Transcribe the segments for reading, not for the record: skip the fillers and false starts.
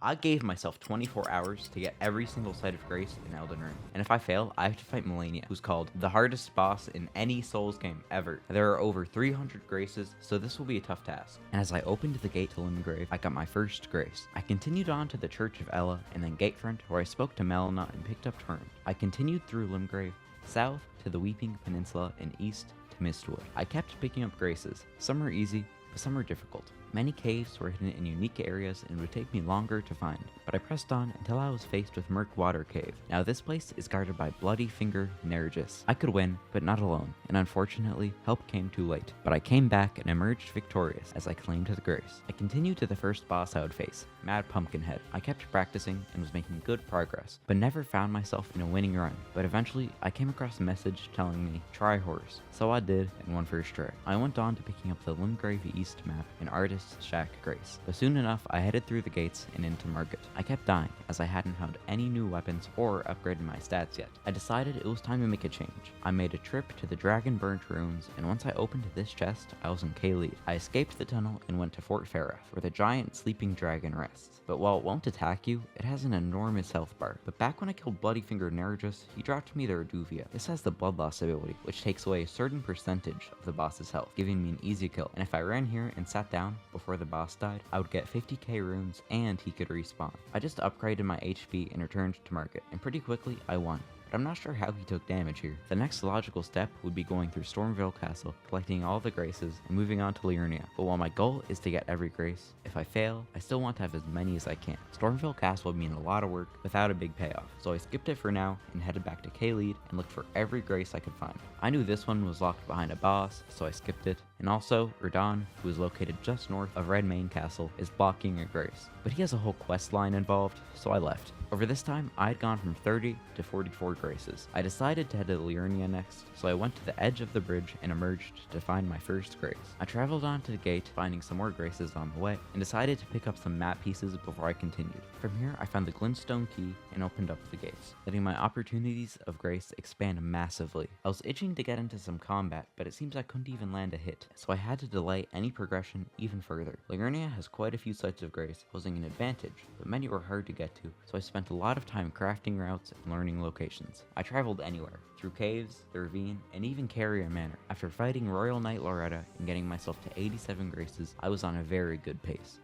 I gave myself 24 hours to get every single site of grace in Elden Ring, and if I fail, I have to fight Liurnia, who's called the hardest boss in any Souls game ever. There are over 300 graces, so this will be a tough task. And as I opened the gate to Limgrave, I got my first grace. I continued on to the Church of Ella, and then Gatefront, where I spoke to Melina and picked up terms. I continued through Limgrave, south to the Weeping Peninsula, and east to Mistwood. I kept picking up graces. Some were easy, but some were difficult. Many caves were hidden in unique areas and would take me longer to find, but I pressed on until I was faced with Murkwater Cave. Now this place is guarded by Bloody Finger Nergis. I could win, but not alone, and unfortunately, help came too late. But I came back and emerged victorious as I claimed the grace. I continued to the first boss I would face, Mad Pumpkinhead. I kept practicing and was making good progress, but never found myself in a winning run. But eventually, I came across a message telling me, try horse. So I did, and won first try. I went on to picking up the Limgrave East map and Artist's Shack Grace. But soon enough, I headed through the gates and into Market. I kept dying, as I hadn't found any new weapons or upgraded my stats yet. I decided it was time to make a change. I made a trip to the Dragon Burnt Ruins, and once I opened this chest, I was in Caelid. I escaped the tunnel and went to Fort Farah, where the giant sleeping dragon rests. But while it won't attack you, it has an enormous health bar. But back when I killed Bloody Finger Nergis, he dropped me the Reduvia. This has the Blood Loss ability, which takes away a certain percentage of the boss's health, giving me an easy kill. And if I ran here and sat down before the boss died, I would get 50k runes and he could respawn. I just upgraded my HP and returned to Market, and pretty quickly I won. But I'm not sure how he took damage here. The next logical step would be going through Stormveil Castle, collecting all the graces, and moving on to Liurnia. But while my goal is to get every grace, if I fail, I still want to have as many as I can. Stormveil Castle would mean a lot of work without a big payoff, so I skipped it for now and headed back to Caelid and looked for every grace I could find. I knew this one was locked behind a boss, so I skipped it. And also, Radahn, who is located just north of Redmane Castle, is blocking a grace. But he has a whole quest line involved, so I left. Over this time, I had gone from 30 to 44 graces. I decided to head to Liurnia next, so I went to the edge of the bridge and emerged to find my first grace. I traveled on to the gate, finding some more graces on the way, and decided to pick up some map pieces before I continued. From here, I found the glintstone key and opened up the gates, letting my opportunities of grace expand massively. I was itching to get into some combat, but it seems I couldn't even land a hit, so I had to delay any progression even further. Liurnia has quite a few sites of grace, posing an advantage, but many were hard to get to, so I spent a lot of time crafting routes and learning locations. I traveled anywhere, through caves, the ravine, and even Carrier Manor. After fighting Royal Knight Loretta and getting myself to 87 graces, I was on a very good pace.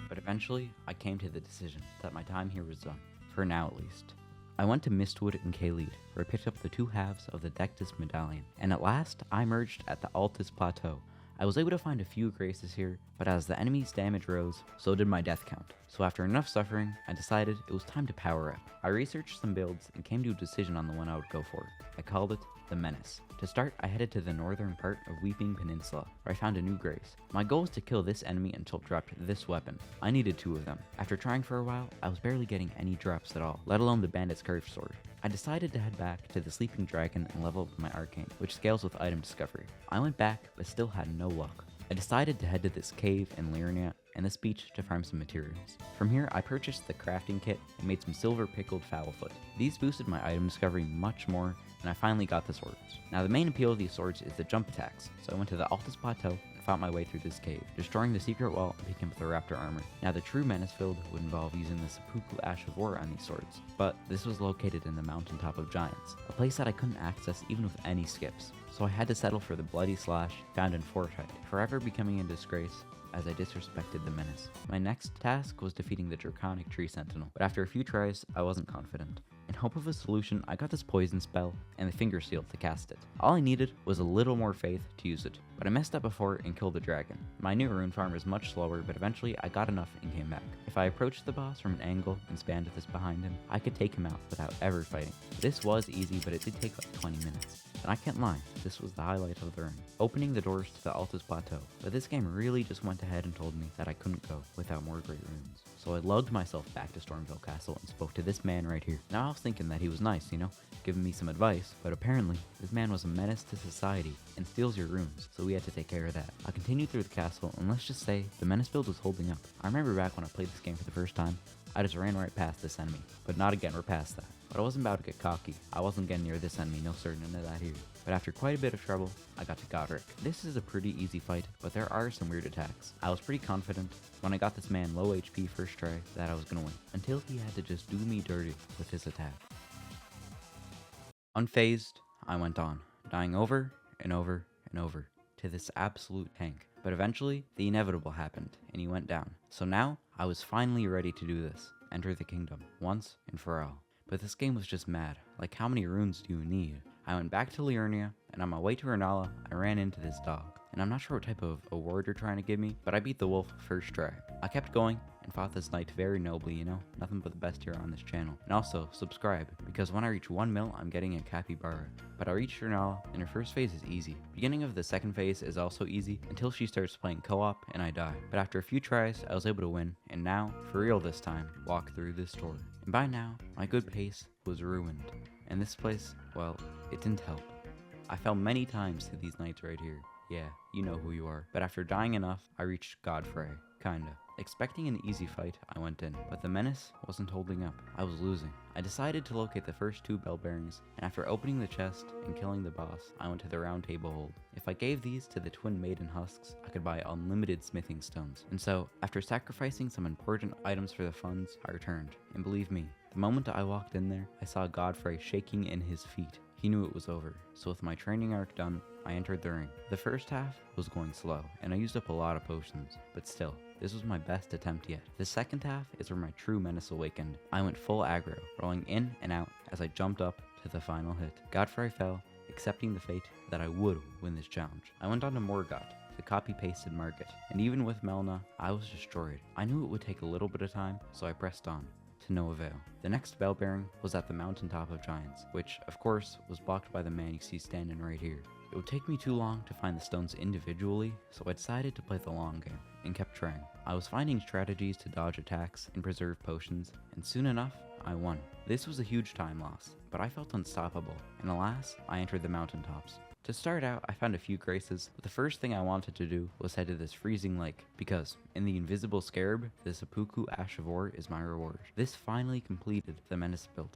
But eventually, I came to the decision that my time here was done, for now at least. I went to Mistwood and Caelid, where I picked up the two halves of the Dectus Medallion, and at last, I emerged at the Altus Plateau. I was able to find a few graces here, but as the enemy's damage rose, so did my death count. So after enough suffering, I decided it was time to power up. I researched some builds and came to a decision on the one I would go for. I called it the Menace. To start, I headed to the northern part of Weeping Peninsula, where I found a new grace. My goal was to kill this enemy until it dropped this weapon. I needed 2 of them. After trying for a while, I was barely getting any drops at all, let alone the bandit's curved sword. I decided to head back to the Sleeping Dragon and level up my arcane, which scales with item discovery. I went back, but still had no luck. I decided to head to this cave in Liurnia and this beach to farm some materials. From here, I purchased the crafting kit and made some silver pickled foulfoot. These boosted my item discovery much more, and I finally got the swords. Now the main appeal of these swords is the jump attacks, so I went to the Altus Plateau and found my way through this cave, destroying the secret wall and picking up the raptor armor. Now the true menace build would involve using the Seppuku Ash of War on these swords, but this was located in the Mountaintop of Giants, a place that I couldn't access even with any skips. So I had to settle for the Bloody Slash found in Fortite, forever becoming a disgrace as I disrespected the menace. My next task was defeating the Draconic Tree Sentinel, but after a few tries, I wasn't confident. In hope of a solution, I got this poison spell and the finger seal to cast it. All I needed was a little more faith to use it, but I messed up before and killed the dragon. My new rune farm is much slower, but eventually I got enough and came back. If I approached the boss from an angle and spammed this behind him, I could take him out without ever fighting. This was easy, but it did take like 20 minutes. And I can't lie, this was the highlight of the run, opening the doors to the Altus Plateau. But this game really just went ahead and told me that I couldn't go without more great runes. So I lugged myself back to Stormveil Castle and spoke to this man right here. Now I was thinking that he was nice, giving me some advice, but apparently this man was a menace to society and steals your runes, so we had to take care of that. I continued through the castle, and let's just say the menace build was holding up. I remember back when I played this game for the first time, I just ran right past this enemy, but not again, we're past that. But I wasn't about to get cocky. I wasn't getting near this enemy, no certain of that here. But after quite a bit of trouble, I got to Godric. This is a pretty easy fight, but there are some weird attacks. I was pretty confident when I got this man low HP first try that I was gonna win, until he had to just do me dirty with his attack. Unfazed, I went on, dying over and over and over to this absolute tank. But eventually, the inevitable happened, and he went down. So now, I was finally ready to do this. Enter the kingdom, once and for all. But this game was just mad. Like, how many runes do you need? I went back to Liurnia, and on my way to Rennala, I ran into this dog. And I'm not sure what type of award you're trying to give me, but I beat the wolf first try. I kept going and fought this knight very nobly, Nothing but the best here on this channel. And also, subscribe, because when I reach 1 mil, I'm getting a capybara. But I reached Rennala, and her first phase is easy. Beginning of the second phase is also easy, until she starts playing co-op, and I die. But after a few tries, I was able to win, and now, for real this time, walk through this door. And by now, my good pace was ruined. And this place, well, it didn't help. I fell many times to these knights right here. Yeah, you know who you are. But after dying enough, I reached Godfrey. Kinda. Expecting an easy fight, I went in, but the menace wasn't holding up. I was losing. I decided to locate the first 2 bell bearings, and after opening the chest and killing the boss, I went to the round table hold. If I gave these to the twin maiden husks, I could buy unlimited smithing stones. And so, after sacrificing some important items for the funds, I returned. And believe me, the moment I walked in there, I saw Godfrey shaking in his feet. He knew it was over, so with my training arc done, I entered the ring. The first half was going slow, and I used up a lot of potions, but still, this was my best attempt yet. The second half is where my true menace awakened. I went full aggro, rolling in and out as I jumped up to the final hit. Godfrey fell, accepting the fate that I would win this challenge. I went on to Morgott, the copy-pasted market, and even with Melna, I was destroyed. I knew it would take a little bit of time, so I pressed on. To no avail. The next bell bearing was at the Mountaintop of Giants, which, of course, was blocked by the man you see standing right here. It would take me too long to find the stones individually, so I decided to play the long game, and kept trying. I was finding strategies to dodge attacks and preserve potions, and soon enough, I won. This was a huge time loss, but I felt unstoppable, and alas, I entered the Mountaintops. To start out, I found a few graces, but the first thing I wanted to do was head to this freezing lake, because in the invisible scarab, the seppuku ash of ore is my reward. This finally completed the menace build.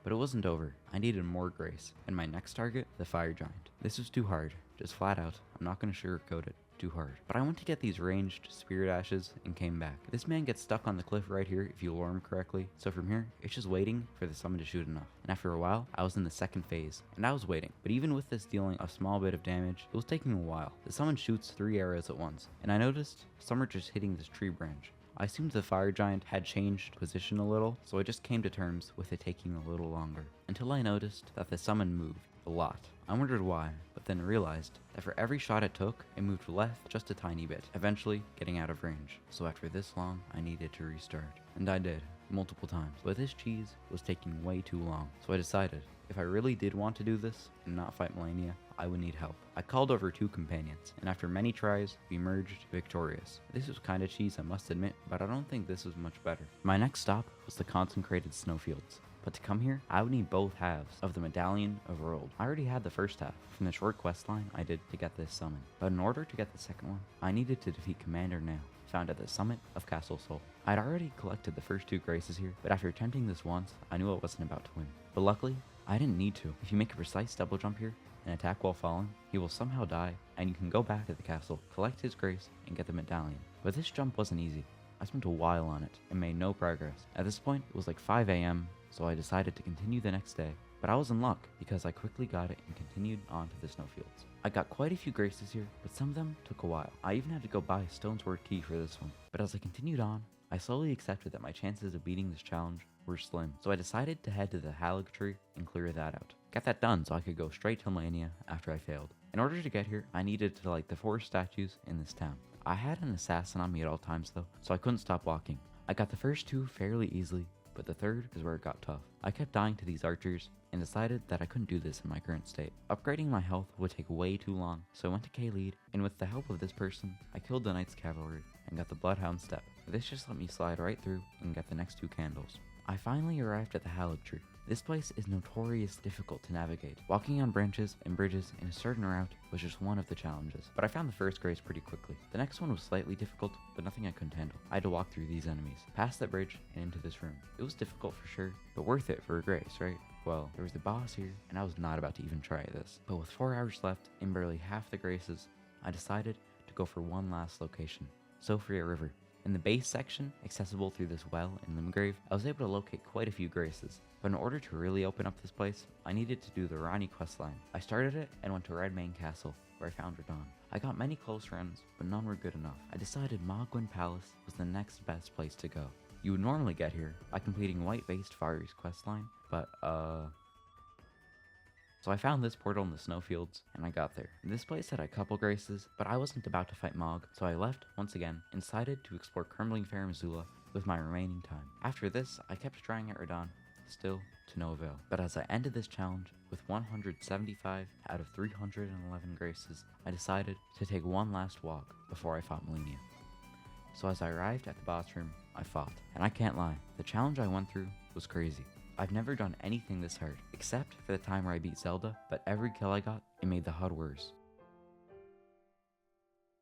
But it wasn't over. I needed more grace, and my next target, the fire giant. This was too hard, just flat out. I'm not gonna sugarcoat it. Too hard. But I went to get these ranged spirit ashes and came back. This man gets stuck on the cliff right here if you lure him correctly, so from here, it's just waiting for the summon to shoot enough. And after a while, I was in the second phase, and I was waiting. But even with this dealing a small bit of damage, it was taking a while. The summon shoots 3 arrows at once, and I noticed some were just hitting this tree branch. I assumed the fire giant had changed position a little, so I just came to terms with it taking a little longer, until I noticed that the summon moved a lot. I wondered why, but then realized that for every shot it took, it moved left just a tiny bit, eventually getting out of range. So after this long, I needed to restart. And I did, multiple times. But this cheese was taking way too long, so I decided, if I really did want to do this and not fight Liurnia, I would need help. I called over 2 companions, and after many tries, we emerged victorious. This was kinda cheese, I must admit, but I don't think this was much better. My next stop was the consecrated Snowfields. But to come here, I would need both halves of the Medallion of World. I already had the first half from the short quest line I did to get this summon. But in order to get the second one, I needed to defeat Commander Nail, found at the summit of Castle Sol. I'd already collected the first 2 graces here, but after attempting this once, I knew I wasn't about to win. But luckily, I didn't need to. If you make a precise double jump here and attack while falling, he will somehow die, and you can go back to the castle, collect his grace, and get the medallion. But this jump wasn't easy. I spent a while on it and made no progress. At this point, it was like 5 AM, so I decided to continue the next day. But I was in luck, because I quickly got it and continued on to the Snowfields. I got quite a few graces here, but some of them took a while. I even had to go buy a Stone's Word key for this one. But as I continued on, I slowly accepted that my chances of beating this challenge were slim. So I decided to head to the Haligtree and clear that out. Get that done so I could go straight to Liurnia after I failed. In order to get here, I needed to light the 4 statues in this town. I had an assassin on me at all times though, so I couldn't stop walking. I got the first 2 fairly easily, but the third is where it got tough. I kept dying to these archers and decided that I couldn't do this in my current state. Upgrading my health would take way too long, so I went to Caelid, and with the help of this person, I killed the Knight's Cavalry and got the Bloodhound Step. This just let me slide right through and get the next 2 candles. I finally arrived at the Haligtree. This place is notoriously difficult to navigate. Walking on branches and bridges in a certain route was just one of the challenges, but I found the first grace pretty quickly. The next one was slightly difficult, but nothing I couldn't handle. I had to walk through these enemies, past that bridge, and into this room. It was difficult for sure, but worth it for a grace, right? Well, there was the boss here, and I was not about to even try this. But with 4 hours left and barely half the graces, I decided to go for one last location, Snowfields River. In the base section, accessible through this well in Limgrave, I was able to locate quite a few graces. But in order to really open up this place, I needed to do the Rani questline. I started it and went to Redmane Castle, where I found Radon. I got many close runs, but none were good enough. I decided Mogwyn Palace was the next best place to go. You would normally get here by completing White-Faced Fari's questline, but So I found this portal in the snowfields, and I got there. This place had a couple graces, but I wasn't about to fight Mog, so I left once again and decided to explore Crumbling Fair Missoula with my remaining time. After this, I kept trying at Radon, still to no avail. But as I ended this challenge with 175 out of 311 graces, I decided to take one last walk before I fought Liurnia. So as I arrived at the boss room, I fought. And I can't lie, the challenge I went through was crazy. I've never done anything this hard, except for the time where I beat Zelda, but every kill I got, it made the HUD worse.